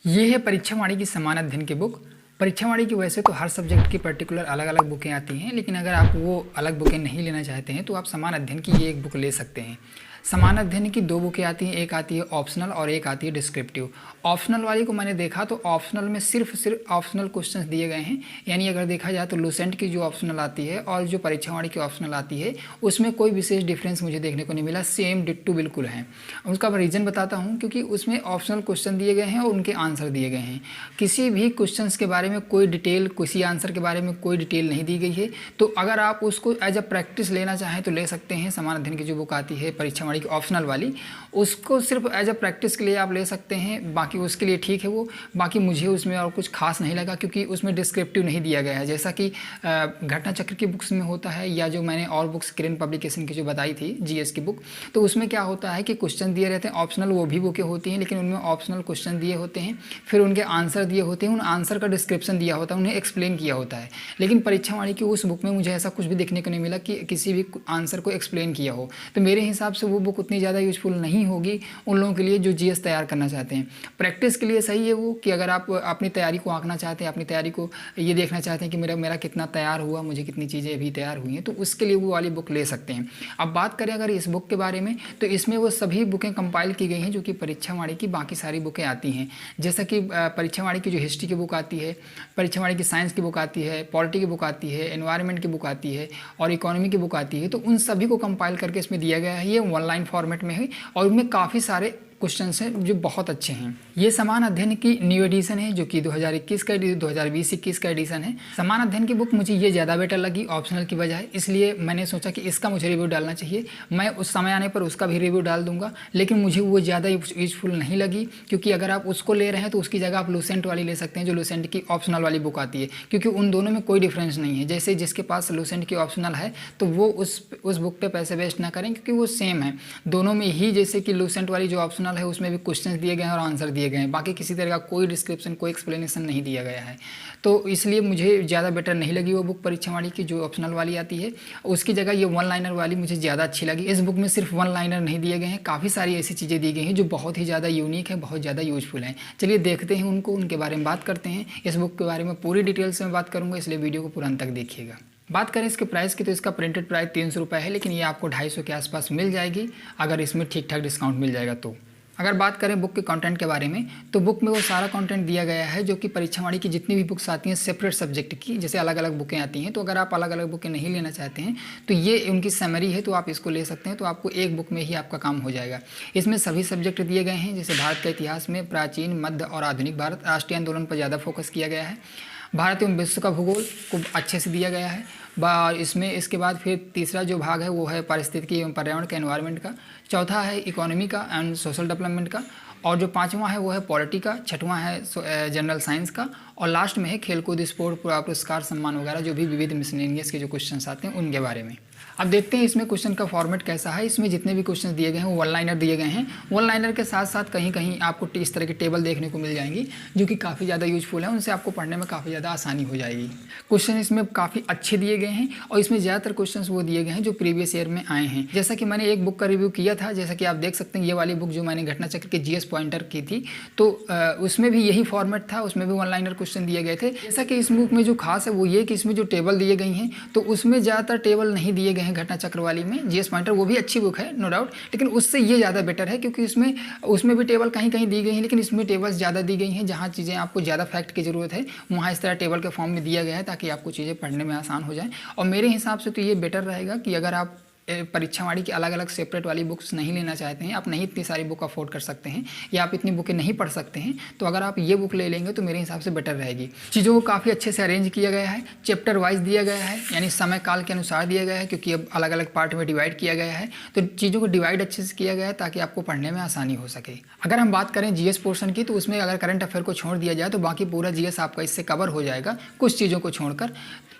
ये है परीक्षा वाणी की समान अध्ययन की बुक। परीक्षा वाणी की वैसे तो हर सब्जेक्ट की पर्टिकुलर अलग अलग बुकें आती हैं, लेकिन अगर आप वो अलग बुकें नहीं लेना चाहते हैं तो आप समान अध्ययन की ये एक बुक ले सकते हैं। समान अध्ययन की दो बुकें आती हैं, एक आती है ऑप्शनल और एक आती है डिस्क्रिप्टिव। ऑप्शनल वाली को मैंने देखा तो ऑप्शनल में सिर्फ ऑप्शनल क्वेश्चंस दिए गए हैं, यानी अगर देखा जाए तो लूसेंट की जो ऑप्शनल आती है और जो परीक्षा वाणी की ऑप्शनल आती है उसमें कोई विशेष डिफरेंस मुझे देखने को नहीं मिला, सेम डिट्टू बिल्कुल है। उसका मैं रीज़न बताता हूँ, क्योंकि उसमें ऑप्शनल क्वेश्चन दिए गए हैं और उनके आंसर दिए गए हैं। किसी भी क्वेश्चंस के बारे में कोई डिटेल, किसी आंसर के बारे में कोई डिटेल नहीं दी गई है। तो अगर आप उसको एज अ प्रैक्टिस लेना चाहें तो ले सकते हैं। समान अध्ययन की जो बुक आती है परीक्षा वाणी की ऑप्शनल वाली, उसको सिर्फ एज अ प्रैक्टिस के लिए आप ले सकते हैं, बाकी उसके लिए ठीक है वो। बाकी मुझे उसमें और कुछ खास नहीं लगा, क्योंकि उसमें डिस्क्रिप्टिव नहीं दिया गया है जैसा कि घटना चक्र की बुक्स में होता है, या जो मैंने और बुक्स किरण पब्लिकेशन की जो बताई थी जीएस की बुक, तो उसमें क्या होता है कि क्वेश्चन दिए रहते हैं। ऑप्शनल वो भी बुकें होती हैं, लेकिन उनमें ऑप्शनल क्वेश्चन दिए होते हैं, फिर उनके आंसर दिए होते हैं, उन आंसर का डिस्क्रिप्शन दिया होता है, उन्हें एक्सप्लेन किया होता है। लेकिन परीक्षा वाणी की उस बुक में मुझे ऐसा कुछ भी देखने को नहीं मिला कि किसी भी आंसर को एक्सप्लेन किया हो। तो मेरे हिसाब से वो बुक उतनी ज़्यादा यूजफुल नहीं होगी उन लोगों के लिए जो जीएस तैयार करना चाहते हैं। प्रैक्टिस के लिए सही है वो, कि अगर आप अपनी तैयारी को आंकना चाहते हैं, अपनी तैयारी को ये देखना चाहते हैं कि मेरा कितना तैयार हुआ, मुझे कितनी चीज़ें अभी तैयार हुई हैं, तो उसके लिए वो वाली बुक ले सकते हैं। अब बात करें अगर इस बुक के बारे में, तो इसमें वो सभी बुकें कंपाइल की गई हैं जो कि परीक्षा वाणी की बाकी सारी बुकें आती हैं। जैसा कि परीक्षा वाणी की जो हिस्ट्री की बुक आती है, परीक्षा वाणी की साइंस की बुक आती है, पॉलिटी की बुक आती है, एनवायरनमेंट की बुक आती है और इकोनॉमी की बुक आती है, तो उन सभी को कंपाइल करके इसमें दिया गया है। ये ऑनलाइन फॉर्मेट में है और उनमें काफ़ी सारे क्वेश्चंस हैं जो बहुत अच्छे हैं। ये समान अध्ययन की न्यू एडिशन है जो कि 2021 का 2020-21 का एडिशन है। समान अध्ययन की बुक मुझे ये ज़्यादा बेटर लगी ऑप्शनल की बजाय, इसलिए मैंने सोचा कि इसका मुझे रिव्यू डालना चाहिए। मैं उस समय आने पर उसका भी रिव्यू डाल दूंगा, लेकिन मुझे वो ज़्यादा यूजफुल नहीं लगी, क्योंकि अगर आप उसको ले रहे हैं तो उसकी जगह आप लूसेंट वाली ले सकते हैं, जो लूसेंट की ऑप्शनल वाली बुक आती है, क्योंकि उन दोनों में कोई डिफरेंस नहीं है। जैसे जिसके पास लूसेंट की ऑप्शनल है तो वो उस बुक पर पैसे वेस्ट ना करें, क्योंकि वो सेम है दोनों में ही। जैसे कि लूसेंट वाली जो ऑप्शनल है उसमें भी क्वेश्चन दिए गए हैं और आंसर दिए गए हैं, बाकी किसी तरह का कोई डिस्क्रिप्शन, कोई एक्सप्लेनेशन नहीं दिया गया है। तो इसलिए मुझे ज़्यादा बेटर नहीं लगी वो बुक परीक्षा वाणी की जो ऑप्शनल वाली आती है। उसकी जगह ये वन लाइनर वाली मुझे ज़्यादा अच्छी लगी। इस बुक में सिर्फ वन लाइनर नहीं दिए गए हैं, काफ़ी सारी ऐसी चीज़ें दी गई हैं जो बहुत ही ज़्यादा यूनिक है, बहुत ज़्यादा यूजफुल हैं। चलिए देखते हैं उनको, उनके बारे में बात करते हैं। इस बुक के बारे में पूरी डिटेल से मैं बात करूँगा, इसलिए वीडियो को पूरा अंत तक देखिएगा। बात करें इसके प्राइस की, तो इसका प्रिंटेड प्राइस 300 रुपये है, लेकिन ये आपको 250 के आसपास मिल जाएगी अगर इसमें ठीक ठाक डिस्काउंट मिल जाएगा तो। अगर बात करें बुक के कंटेंट के बारे में, तो बुक में वो सारा कंटेंट दिया गया है जो कि परीक्षा वाणी की जितनी भी बुक्स आती हैं सेपरेट सब्जेक्ट की, जैसे अलग अलग बुकें आती हैं, तो अगर आप अलग अलग बुकें नहीं लेना चाहते हैं तो ये उनकी समरी है, तो आप इसको ले सकते हैं। तो आपको एक बुक में ही आपका काम हो जाएगा। इसमें सभी सब्जेक्ट दिए गए हैं, जैसे भारत के इतिहास में प्राचीन, मध्य और आधुनिक भारत, राष्ट्रीय आंदोलन पर ज़्यादा फोकस किया गया है। भारत एवं विश्व का भूगोल को अच्छे से दिया गया है। इसमें इसके बाद फिर तीसरा जो भाग है वो है पारिस्थितिकी एवं पर्यावरण का, एनवायरनमेंट का। चौथा है इकोनॉमी का एंड सोशल डेवलपमेंट का। और जो पांचवा है वो है पॉलिटी का। छठवां है जनरल साइंस का। और लास्ट में है खेलकूद, स्पोर्ट, पुरस्कार, सम्मान वगैरह जो भी विविध मिसलेनियस के जो क्वेश्चंस आते हैं उनके बारे में। अब देखते हैं इसमें क्वेश्चन का फॉर्मेट कैसा है। इसमें जितने भी क्वेश्चन दिए गए हैं वो वन लाइनर दिए गए हैं। वन लाइनर के साथ साथ कहीं कहीं आपको इस तरह की टेबल देखने को मिल जाएंगी जो कि काफ़ी ज़्यादा यूजफुल है, उनसे आपको पढ़ने में काफ़ी ज़्यादा आसानी हो जाएगी। क्वेश्चन इसमें काफ़ी अच्छे दिए गए हैं और इसमें ज़्यादातर क्वेश्चन वो दिए गए हैं जो प्रीवियस ईयर में आए हैं। जैसा कि मैंने एक बुक का रिव्यू किया था, जैसा कि आप देख सकते हैं ये वाली बुक जो मैंने घटना चक्र के जीएस पॉइंटर की थी, तो उसमें भी यही फॉर्मेट था, उसमें भी वन लाइनर क्वेश्चन दिए गए थे। जैसा कि इस बुक में जो खास है वो ये कि इसमें जो टेबल दिए गई हैं तो उसमें ज़्यादातर टेबल नहीं दिए गए हैं घटना चक्र वाली में। जीएस पॉइंटर वो भी अच्छी बुक है नो डाउट, लेकिन उससे ये ज़्यादा बेटर है, क्योंकि उसमें भी टेबल कहीं कहीं दी गई हैं, लेकिन इसमें टेबल्स ज़्यादा दी गई हैं। जहाँ चीज़ें आपको ज़्यादा फैक्ट की ज़रूरत है वहाँ इस तरह टेबल के फॉर्म में दिया गया है, ताकि आपको चीज़ें पढ़ने में आसान हो जाए। और मेरे हिसाब से तो ये बेटर रहेगा कि अगर आप परीक्षा वाणी की अलग अलग सेपरेट वाली बुक्स नहीं लेना चाहते हैं, आप नहीं इतनी सारी बुक अफोर्ड कर सकते हैं या आप इतनी बुकें नहीं पढ़ सकते हैं, तो अगर आप ये बुक ले लेंगे तो मेरे हिसाब से बेटर रहेगी। चीज़ों को काफ़ी अच्छे से अरेंज किया गया है, चैप्टर वाइज दिया गया है, यानी समय काल के अनुसार दिया गया है, क्योंकि अब अलग अलग पार्ट में डिवाइड किया गया है, तो चीज़ों को डिवाइड अच्छे से किया गया है ताकि आपको पढ़ने में आसानी हो सके। अगर हम बात करें जीएस पोर्शन की, तो उसमें अगर करंट अफेयर को छोड़ दिया जाए तो बाकी पूरा जीएस आपका इससे कवर हो जाएगा, कुछ चीज़ों को छोड़कर,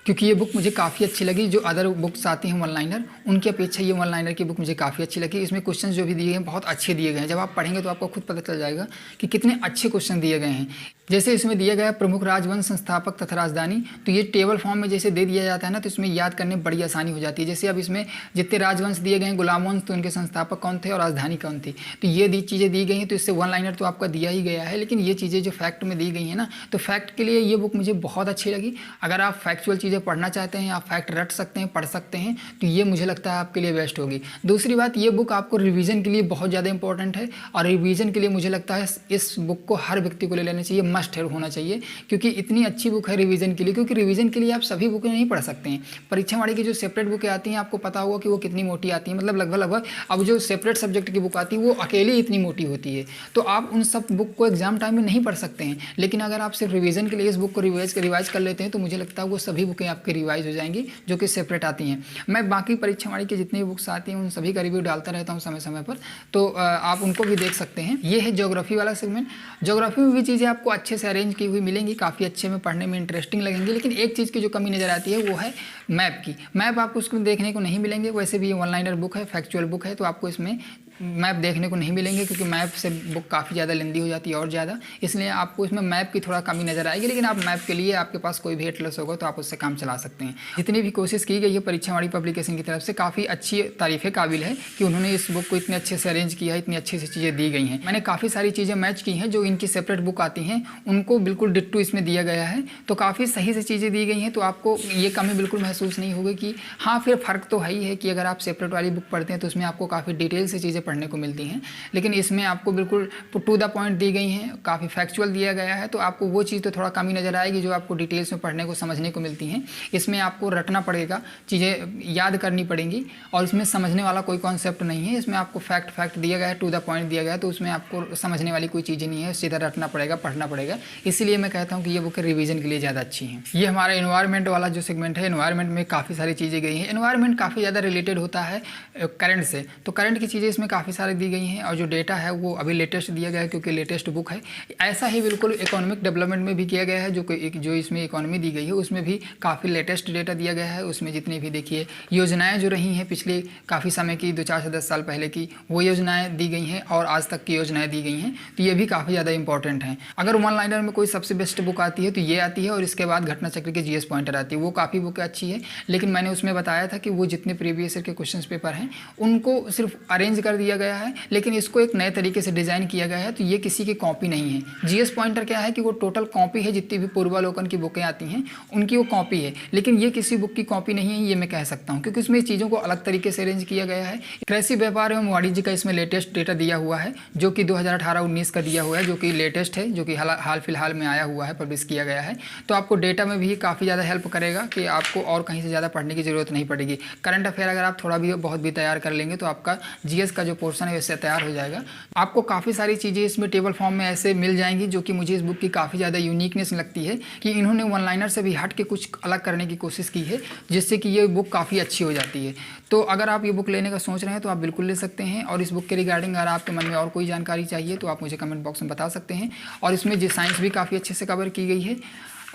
क्योंकि ये बुक मुझे काफ़ी अच्छी लगी। जो अदर बुक्स आती हैं वन लाइनर, उनकी अपेक्षा ये वन लाइनर की बुक मुझे काफ़ी अच्छी लगी। इसमें क्वेश्चन जो भी दिए हैं बहुत अच्छे दिए गए हैं। जब आप पढ़ेंगे तो आपको खुद पता चल जाएगा कि कितने अच्छे क्वेश्चन दिए गए हैं। जैसे इसमें दिया गया प्रमुख राजवंश संस्थापक तथा राजधानी, तो ये टेबल फॉर्म में जैसे दे दिया जाता है ना, तो इसमें याद करने में बड़ी आसानी हो जाती है। जैसे अब इसमें जितने राजवंश दिए गए हैं, गुलाम वंश, तो उनके संस्थापक कौन थे और राजधानी कौन थी, तो ये चीज़ें दी गई हैं। तो इससे वन लाइनर तो आपका दिया ही गया है, लेकिन ये चीज़ें जो फैक्ट में दी गई हैं ना, तो फैक्ट के लिए ये बुक मुझे बहुत अच्छी लगी। अगर आप फैक्चुअल चीज़ें पढ़ना चाहते हैं, आप फैक्ट रट सकते हैं, पढ़ सकते हैं, तो ये मुझे लगता है आपके लिए बेस्ट होगी। दूसरी बात, ये बुक आपको रिवीजन के लिए बहुत ज़्यादा इंपॉर्टेंट है, और रिवीजन के लिए मुझे लगता है इस बुक को हर व्यक्ति को ले लेना चाहिए, मस्ट है होना चाहिए, क्योंकि इतनी अच्छी बुक है रिवीजन के लिए। क्योंकि रिवीजन के लिए आप सभी बुकें नहीं पढ़ सकते हैं। परीक्षा वाली की जो सेपरेट बुकें आती हैं, आपको पता होगा कि वो कितनी मोटी आती हैं, मतलब लगभग अब जो सेपरेट सब्जेक्ट की बुक आती है वो अकेली इतनी मोटी होती है। तो आप उन सब बुक को एग्जाम टाइम में नहीं पढ़ सकते हैं। लेकिन अगर आप सिर्फ रिवीजन के लिए इस बुक को रिवाइज कर लेते हैं, तो मुझे लगता है वो सभी बुकें आपकी रिवाइज हो जाएंगी जो कि सेपरेट आती हैं। मैं बाकी परीक्षा वाली की जितनी बुक्स आती हैं उन सभी का रिव्यू डालता रहता हूँ समय समय पर, तो आप उनको भी देख सकते हैं। ये है ज्योग्राफी वाला सेगमेंट। ज्योग्राफी में भी चीज़ें आपको अच्छे से अरेंज की हुई मिलेंगी, काफ़ी अच्छे में पढ़ने में इंटरेस्टिंग लगेंगी। लेकिन एक चीज़ की जो कमी नज़र आती है वो है मैप की। मैप आपको उसको देखने को नहीं मिलेंगे। वैसे भी ये वन लाइनर बुक है, फैक्चुअल बुक है, तो आपको इसमें मैप देखने को नहीं मिलेंगे, क्योंकि मैप से बुक काफ़ी ज़्यादा लेंदी हो जाती है और ज़्यादा, इसलिए आपको इसमें मैप की थोड़ा कमी नज़र आएगी। लेकिन आप मैप के लिए आपके पास कोई भी एटलस होगा तो आप उससे काम चला सकते हैं। जितनी भी कोशिश की गई है परीक्षा वाली पब्लिकेशन की तरफ से, काफ़ी अच्छी तारीफ़ें काबिल है कि उन्होंने इस बुक को इतने अच्छे से अरेंज किया है, इतनी अच्छी सी चीज़ें दी गई हैं। मैंने काफ़ी सारी चीज़ें मैच की हैं जो इनकी सेपरेट बुक आती हैं, उनको बिल्कुल डिट्टो इसमें दिया गया है, तो काफ़ी सही से चीज़ें दी गई हैं। तो आपको ये कमी बिल्कुल महसूस नहीं होगी कि हाँ, फिर फ़र्क तो है ही है कि अगर आप सेपरेट वाली बुक पढ़ते हैं तो उसमें आपको काफ़ी डिटेल से चीज़ें पढ़ने को मिलती हैं, लेकिन इसमें आपको बिल्कुल टू द पॉइंट दी गई हैं, काफ़ी फैक्चुअल दिया गया है। तो आपको वो चीज़ तो थोड़ा कमी नज़र आएगी जो आपको डिटेल्स में पढ़ने को समझने को मिलती हैं। इसमें आपको रटना पड़ेगा, चीज़ें याद करनी पड़ेंगी, और इसमें समझने वाला कोई कॉन्सेप्ट नहीं है। इसमें आपको फैक्ट दिया गया है, टू द पॉइंट दिया गया है, तो उसमें आपको समझने वाली कोई चीज़ें नहीं है, सीधा रटना पड़ेगा, पढ़ना पड़ेगा। इसीलिए मैं कहता हूँ कि ये बुक रिवीजन के लिए ज़्यादा अच्छी है। ये हमारा एनवायरनमेंट वाला जो सेगमेंट है, एनवायरनमेंट में काफ़ी सारी चीज़ें गई हैं। एनवायरनमेंट काफ़ी ज़्यादा रिलेटेड होता है करंट से, तो करंट की चीज़ें इसमें काफ़ी सारी दी गई हैं, और जो डेटा है वो अभी लेटेस्ट दिया गया है क्योंकि लेटेस्ट बुक है। ऐसा ही बिल्कुल इकोनॉमिक डेवलपमेंट में भी किया गया है, जो इसमें इकोनॉमी दी गई है उसमें भी काफ़ी लेटेस्ट डेटा दिया गया है। उसमें जितनी भी देखिए योजनाएं जो रही हैं पिछले काफ़ी समय की, 2-4 से 10 साल पहले की, वो योजनाएं दी गई हैं, और आज तक की योजनाएं दी गई हैं, तो ये भी काफ़ी ज़्यादा इंपॉर्टेंट हैं। अगर वन लाइनर में कोई सबसे बेस्ट बुक आती है तो ये आती है, और इसके बाद घटना चक्र के जीएस पॉइंटर आती है। वो काफ़ी बुक अच्छी है, लेकिन मैंने उसमें बताया था कि वो जितने प्रीवियस ईयर के क्वेश्चन पेपर हैं उनको सिर्फ अरेंज कर दिया गया है, लेकिन इसको एक नए तरीके से डिज़ाइन किया गया है। तो ये किसी की कॉपी नहीं है। जीएस पॉइंटर क्या है कि वो टोटल कॉपी है, जितनी भी पूर्वालोकन की बुकें आती हैं उनकी वो कॉपी है, लेकिन ये किसी बुक की कॉपी नहीं है, ये मैं कह सकता हूँ, क्योंकि इसमें चीज़ों को अलग तरीके से अरेंज किया गया है। कृषि व्यापार एवं वाणिज्य का इसमें लेटेस्ट डेटा दिया हुआ है, जो कि 2018-19 का दिया हुआ है, जो कि लेटेस्ट है, जो कि हाल फिलहाल में आया हुआ है, पब्लिश किया गया है। तो आपको डेटा में भी काफ़ी ज़्यादा हेल्प करेगा कि आपको और कहीं से ज़्यादा पढ़ने की ज़रूरत नहीं पड़ेगी। करंट अफेयर अगर आप थोड़ा भी बहुत भी तैयार कर लेंगे तो आपका जीएस का जो पोर्शन है वैसे तैयार हो जाएगा। आपको काफ़ी सारी चीज़ें इसमें टेबल फॉर्म में ऐसे मिल जाएंगी, जो कि मुझे इस बुक की काफ़ी ज़्यादा यूनिकनेस लगती है कि इन्होंने वन लाइनर से भी हट के कुछ अलग करने की कोशिश की है, जिससे कि ये बुक काफ़ी अच्छी हो जाती है। तो अगर आप ये बुक लेने का सोच रहे हैं तो आप बिल्कुल ले सकते हैं। और इस बुक के रिगार्डिंग अगर आपके मन में और कोई जानकारी चाहिए तो आप मुझे कमेंट बॉक्स में बता सकते हैं। और इसमें जो साइंस भी काफ़ी अच्छे से कवर की गई है,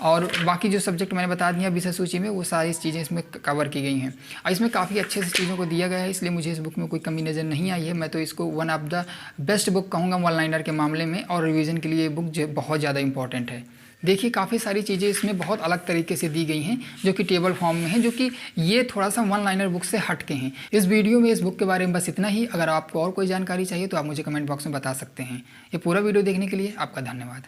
और बाकी जो सब्जेक्ट मैंने बता दिया विषय सूची में, वो सारी चीज़ें इसमें कवर की गई हैं, और इसमें काफ़ी अच्छे से चीज़ों को दिया गया है, इसलिए मुझे इस बुक में कोई कमी नज़र नहीं आई है। मैं तो इसको one of the best book कहूँगा वन लाइनर के मामले में, और रिवीजन के लिए ये बुक जो बहुत ज़्यादा इंपॉर्टेंट है। देखिए काफ़ी सारी चीज़ें इसमें बहुत अलग तरीके से दी गई हैं, जो कि टेबल फॉर्म में है, जो कि ये थोड़ा सा वन लाइनर बुक से हट के हैं। इस वीडियो में इस बुक के बारे में बस इतना ही। अगर आपको और कोई जानकारी चाहिए तो आप मुझे कमेंट बॉक्स में बता सकते हैं। ये पूरा वीडियो देखने के लिए आपका धन्यवाद।